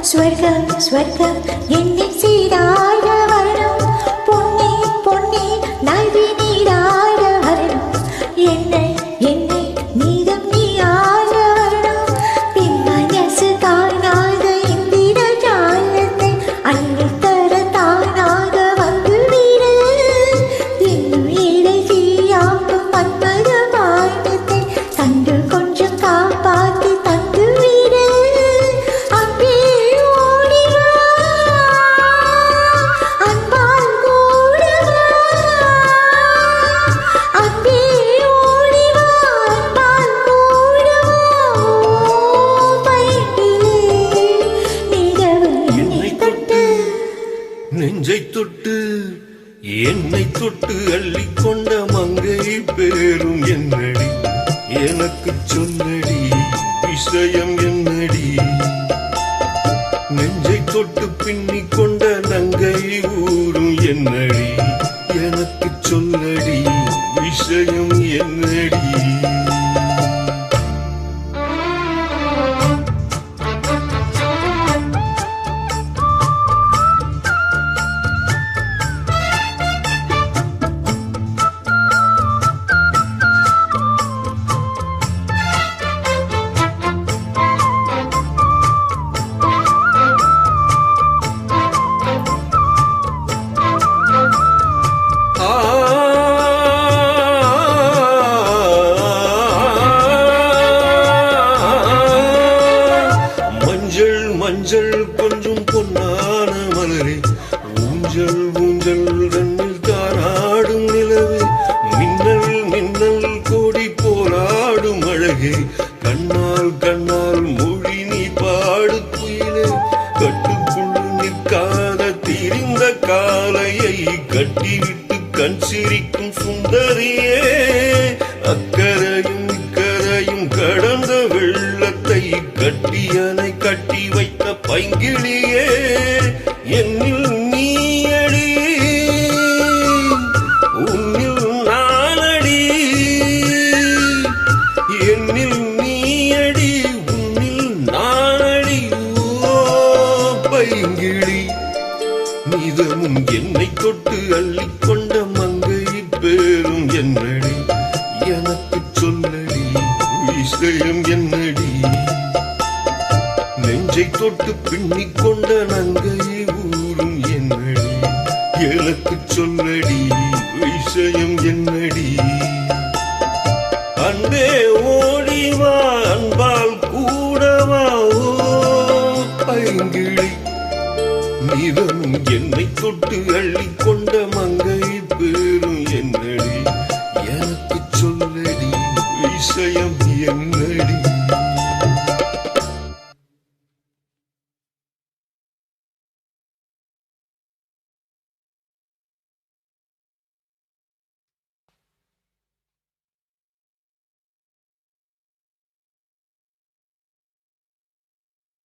ஸ்வர்கம் ஸ்வர்கம் என்னை சீராட வரணும் பொன்னே பொன்னே நல்வி நீராட வரணும் என்னை என்னை நீதம் நீ ஆட வரணும் பின் மனசு காணாத இந்திர ஜாலத்தை அள்ளி தர தானாக வந்து விடு இன்னும் இடை செய்யாக்கும் மன்மத மாயத்தை கண்டு கொஞ்சம் காப்பாற்றி தந்து விடு நெஞ்சை தொட்டு என்னை தொட்டு அள்ளிக்கொண்ட மங்கை பேரும் என்னடி எனக்கு சொல்லடி விஷயம் என்னடி நெஞ்சை தொட்டு பின்னிக் கொண்ட நங்கை ஊரும் என்னடி எனக்கு சொல்லடி விஷயம் என்னடி மஞ்சள் கொஞ்சம் பொன்னான மலரே ஊஞ்சல் ஊஞ்சல் தன்னில் தாராடும் நிலவே மின்னல் மின்னல் கோடி போராடும் அழகே கண்ணால் கண்ணால் மொழி நீ பாடு குயிலே கட்டுக்குள் நிற்காத திரிந்த காலையை கட்டிவிட்டு கண் சிரிக்கும் சுந்தரியே அக்கரையும் இக்கரையும் கடந்த வெள்ளத்தை கட்டியனை கட்டி வைத்த பைங்கிளியே என்னில் நீயடி உன்னில் நானடி என்னில் நீயடி உன்னில் நானடி ஓ பைங்கிளி நீதமும் என்னை தொட்டு அள்ளிக்கொண்ட மங்கை பேரும் என்னடி எனக்கு சொல்லடி விஷயம் என்னடி நெஞ்சை தொட்டு பின்னிக் கொண்ட நங்கை ஊரும் என்னடி எனக்கு சொல்லடி விஷயம் என்னடி அன்பே ஓடிவா அன்பால் கூடவா ஓ பைங்கிளி நீதமும் என்னை தொட்டு அள்ளி